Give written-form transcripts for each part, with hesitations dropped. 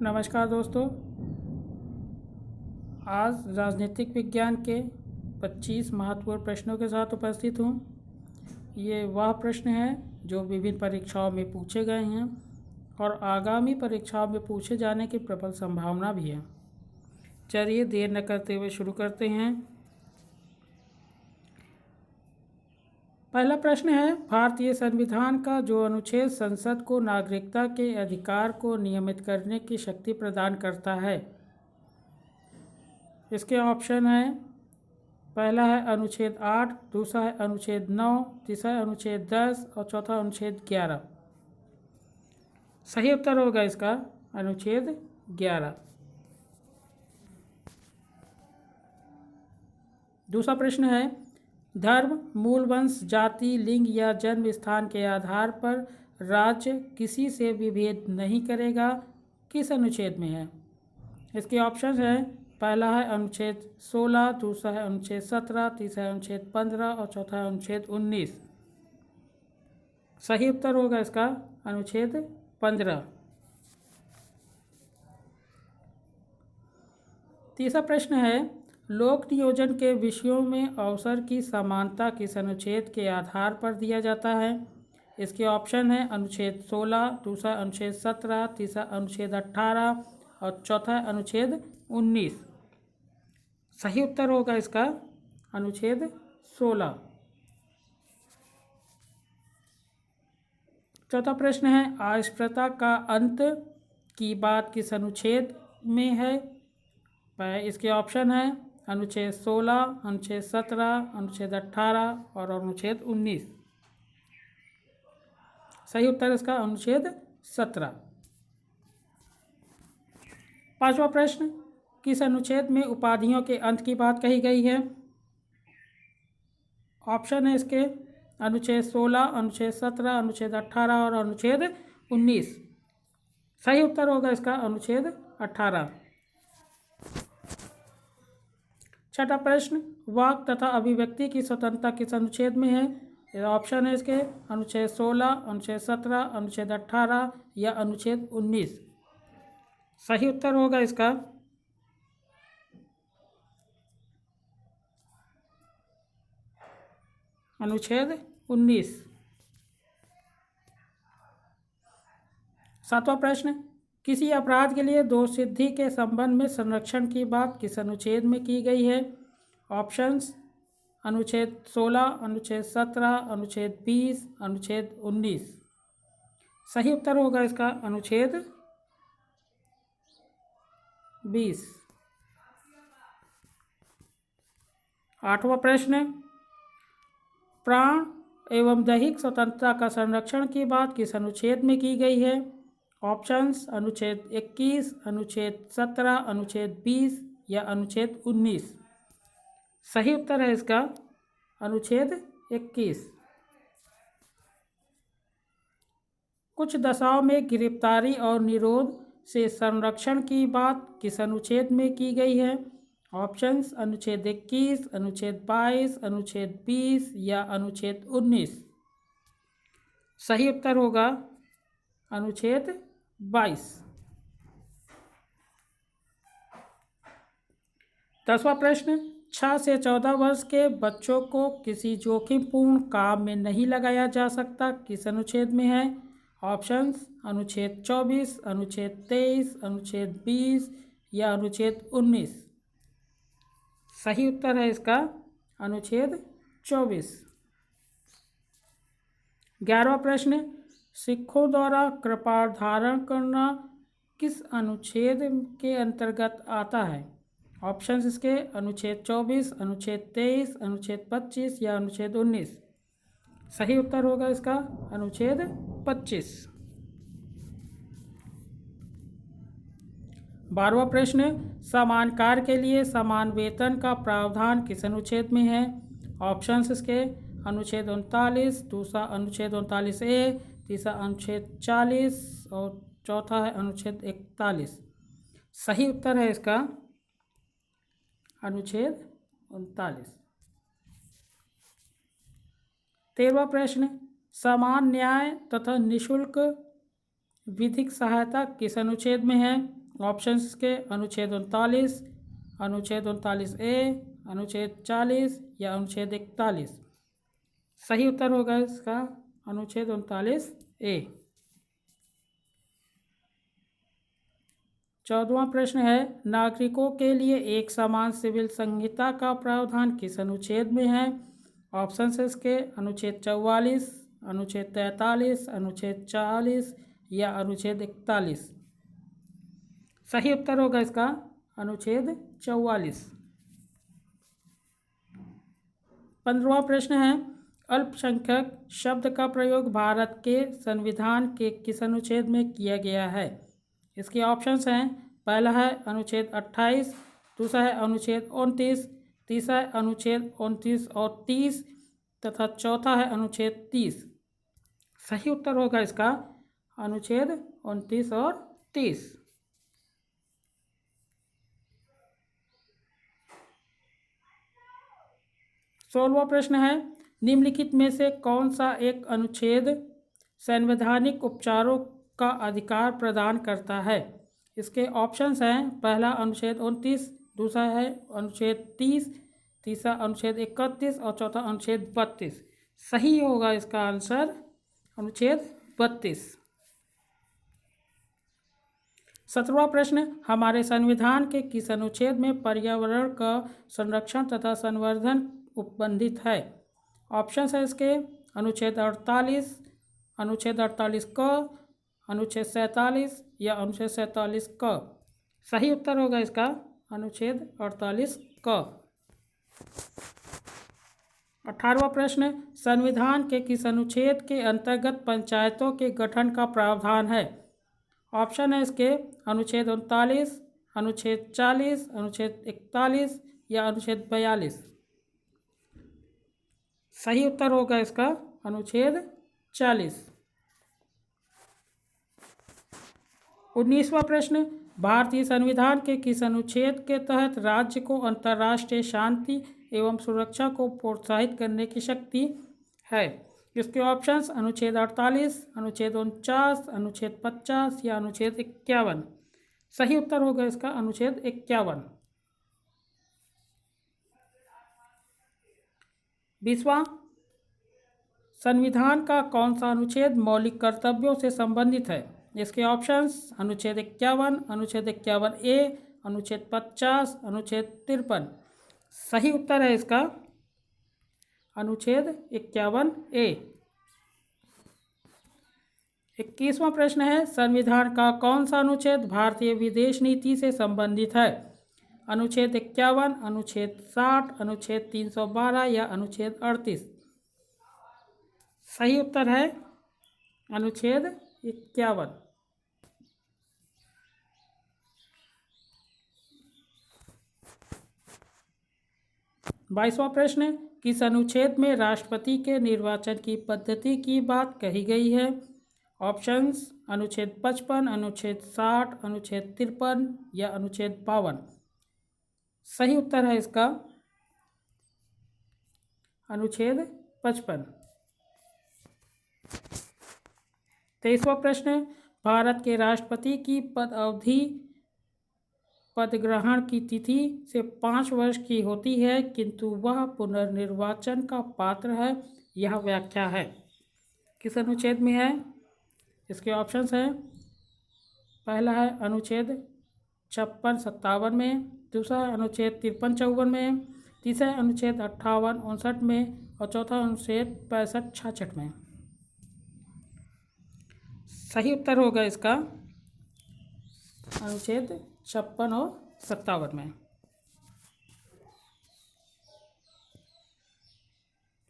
नमस्कार दोस्तों। आज राजनीतिक विज्ञान के 25 महत्वपूर्ण प्रश्नों के साथ उपस्थित हूँ। ये वह प्रश्न हैं जो विभिन्न परीक्षाओं में पूछे गए हैं और आगामी परीक्षाओं में पूछे जाने की प्रबल संभावना भी है। चलिए देर न करते हुए शुरू करते हैं। पहला प्रश्न है, भारतीय संविधान का जो अनुच्छेद संसद को नागरिकता के अधिकार को नियमित करने की शक्ति प्रदान करता है। इसके ऑप्शन है, पहला है अनुच्छेद 8, दूसरा है अनुच्छेद 9, तीसरा है अनुच्छेद 10 और चौथा अनुच्छेद 11। सही उत्तर होगा इसका अनुच्छेद 11। दूसरा प्रश्न है, धर्म, मूल वंश, जाति, लिंग या जन्म स्थान के आधार पर राज्य किसी से विभेद नहीं करेगा, किस अनुच्छेद में है। इसके ऑप्शन हैं, पहला है अनुच्छेद 16, दूसरा है अनुच्छेद 17, तीसरा है अनुच्छेद 15 और चौथा है अनुच्छेद 19। सही उत्तर होगा इसका अनुच्छेद 15। तीसरा प्रश्न है, लोक नियोजन के विषयों में अवसर की समानता किस अनुच्छेद के आधार पर दिया जाता है। इसके ऑप्शन है अनुच्छेद 16, दूसरा अनुच्छेद 17, तीसरा अनुच्छेद 18 और चौथा अनुच्छेद 19। सही उत्तर होगा इसका अनुच्छेद 16। चौथा प्रश्न है, अस्पृश्यता का अंत की बात किस अनुच्छेद में है। इसके ऑप्शन है अनुच्छेद 16, अनुच्छेद 17, अनुच्छेद 18 और अनुच्छेद 19। सही उत्तर इसका अनुच्छेद 17। पांचवा प्रश्न, किस अनुच्छेद में उपाधियों के अंत की बात कही गई है। ऑप्शन है इसके अनुच्छेद 16, अनुच्छेद 17, अनुच्छेद 18 और अनुच्छेद 19। सही उत्तर होगा इसका अनुच्छेद 18। छठा प्रश्न, वाक तथा अभिव्यक्ति की स्वतंत्रता किस अनुच्छेद में है। ऑप्शन है इसके अनुच्छेद 16, अनुच्छेद 17, अनुच्छेद 18 या अनुच्छेद 19। सही उत्तर होगा इसका अनुच्छेद 19। सातवां प्रश्न, किसी अपराध के लिए दोष सिद्धि के संबंध में संरक्षण की बात किस अनुच्छेद में की गई है। ऑप्शंस अनुच्छेद 16, अनुच्छेद 17, अनुच्छेद 20, अनुच्छेद 19। सही उत्तर होगा इसका अनुच्छेद 20। आठवां प्रश्न, प्राण एवं दैहिक स्वतंत्रता का संरक्षण की बात किस अनुच्छेद में की गई है। ऑप्शंस अनुच्छेद 21, अनुच्छेद 17, अनुच्छेद 20 या अनुच्छेद 19। सही उत्तर है इसका अनुच्छेद 21। कुछ दशाओं में गिरफ्तारी और निरोध से संरक्षण की बात किस अनुच्छेद में की गई है। ऑप्शंस अनुच्छेद 21, अनुच्छेद 22, अनुच्छेद 20 या अनुच्छेद 19। सही उत्तर होगा अनुच्छेद 22। 10वां प्रश्न, 6 से 14 वर्ष के बच्चों को किसी जोखिमपूर्ण काम में नहीं लगाया जा सकता, किस अनुच्छेद में है। ऑप्शंस अनुच्छेद 24, अनुच्छेद 23, अनुच्छेद 20 या अनुच्छेद 19। सही उत्तर है इसका अनुच्छेद 24। 11वां प्रश्न, सिखों द्वारा कृपाण धारण करना किस अनुच्छेद के अंतर्गत आता है। ऑप्शंस इसके अनुच्छेद 24, अनुच्छेद 23, अनुच्छेद 25 या अनुच्छेद 19। सही उत्तर होगा इसका अनुच्छेद 25। 12वां प्रश्न, समान कार्य के लिए समान वेतन का प्रावधान किस अनुच्छेद में है। ऑप्शंस इसके अनुच्छेद 39, दूसरा अनुच्छेद 39A, तीसरा अनुच्छेद 40 और चौथा है अनुच्छेद 41। सही उत्तर है इसका अनुच्छेद 39। 13वां प्रश्न, समान न्याय तथा निःशुल्क विधिक सहायता किस अनुच्छेद में है। ऑप्शंस के अनुच्छेद 39, अनुच्छेद 39A, अनुच्छेद 40 या अनुच्छेद 41। सही उत्तर होगा इसका अनुच्छेद 39A। 14वां प्रश्न है, नागरिकों के लिए एक समान सिविल संहिता का प्रावधान किस अनुच्छेद में है? ऑप्शन है इसके अनुच्छेद 44, अनुच्छेद 43, अनुच्छेद 40 या अनुच्छेद 41। सही उत्तर होगा इसका अनुच्छेद 44। 15वां प्रश्न है, अल्पसंख्यक शब्द का प्रयोग भारत के संविधान के किस अनुच्छेद में किया गया है? इसके ऑप्शंस हैं, पहला है अनुच्छेद 28, दूसरा है अनुच्छेद 29, तीसरा है अनुच्छेद 29 और 30 तथा चौथा है अनुच्छेद 30। सही उत्तर होगा इसका अनुच्छेद 29 और 30। 16वां प्रश्न है, निम्नलिखित में से कौन सा एक अनुच्छेद संवैधानिक उपचारों का अधिकार प्रदान करता है? इसके ऑप्शंस हैं, पहला अनुच्छेद 29, दूसरा है अनुच्छेद 30, तीसरा अनुच्छेद 31 और चौथा अनुच्छेद 32। सही होगा इसका आंसर अनुच्छेद 32। 17वां प्रश्न, हमारे संविधान के किस अनुच्छेद में पर्यावरण का संरक्षण तथा संवर्धन उपबंधित है? ऑप्शन है इसके अनुच्छेद 48, अनुच्छेद 48 क, अनुच्छेद 47 या अनुच्छेद 47 क। सही उत्तर होगा इसका अनुच्छेद 48 क। 18वां प्रश्न, संविधान के किस अनुच्छेद के अंतर्गत पंचायतों के गठन का प्रावधान है? ऑप्शन है इसके अनुच्छेद 39, अनुच्छेद 40, अनुच्छेद 41 या अनुच्छेद 42। सही उत्तर होगा इसका अनुच्छेद 40। 19वां प्रश्न, भारतीय संविधान के किस अनुच्छेद के तहत राज्य को अंतर्राष्ट्रीय शांति एवं सुरक्षा को प्रोत्साहित करने की शक्ति है? इसके ऑप्शंस अनुच्छेद 48, अनुच्छेद 49, अनुच्छेद 50 या अनुच्छेद 51। सही उत्तर होगा इसका अनुच्छेद 51। 20वां, संविधान का कौन सा अनुच्छेद मौलिक कर्तव्यों से संबंधित है? इसके ऑप्शंस अनुच्छेद 51, अनुच्छेद 51A, अनुच्छेद 50, अनुच्छेद 53। सही उत्तर है इसका अनुच्छेद 51A। 21वां प्रश्न है, संविधान का कौन सा अनुच्छेद भारतीय विदेश नीति से संबंधित है? अनुच्छेद 51, अनुच्छेद 60, अनुच्छेद 312 या अनुच्छेद 38। सही उत्तर है अनुच्छेद 51। 22वां प्रश्न, किस अनुच्छेद में राष्ट्रपति के निर्वाचन की पद्धति की बात कही गई है? ऑप्शंस अनुच्छेद 55, अनुच्छेद 60, अनुच्छेद 53 या अनुच्छेद 52। सही उत्तर है इसका अनुच्छेद 55। 23वां प्रश्न, भारत के राष्ट्रपति की पद अवधि पदग्रहण की तिथि से 5 वर्ष की होती है, किंतु वह पुनर्निर्वाचन का पात्र है। यह व्याख्या है किस अनुच्छेद में है? इसके ऑप्शंस हैं, पहला है अनुच्छेद 56-57 में, दूसरा है अनुच्छेद 53-54 में, तीसरा है अनुच्छेद 58-59 में और चौथा अनुच्छेद 65-66 में। सही उत्तर होगा इसका अनुच्छेद 56 और 57 में।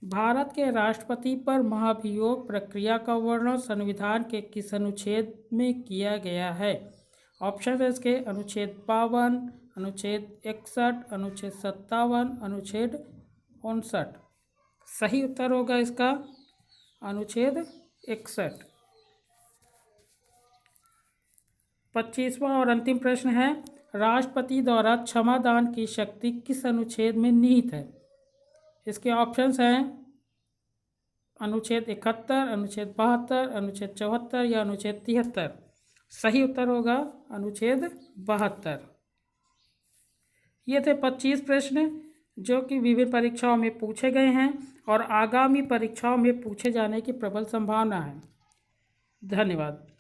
भारत के राष्ट्रपति पर महाभियोग प्रक्रिया का वर्णन संविधान के किस अनुच्छेद में किया गया है? ऑप्शन है इसके अनुच्छेद 52, अनुच्छेद 61, अनुच्छेद 57, अनुच्छेद 59। सही उत्तर होगा इसका अनुच्छेद 61। 25वां और अंतिम प्रश्न है, राष्ट्रपति द्वारा क्षमादान की शक्ति किस अनुच्छेद में निहित है? इसके ऑप्शंस हैं अनुच्छेद 71, अनुच्छेद 72, अनुच्छेद 74 या अनुच्छेद 73। सही उत्तर होगा अनुच्छेद 72। ये थे 25 प्रश्न जो कि विभिन्न परीक्षाओं में पूछे गए हैं और आगामी परीक्षाओं में पूछे जाने की प्रबल संभावना है। धन्यवाद।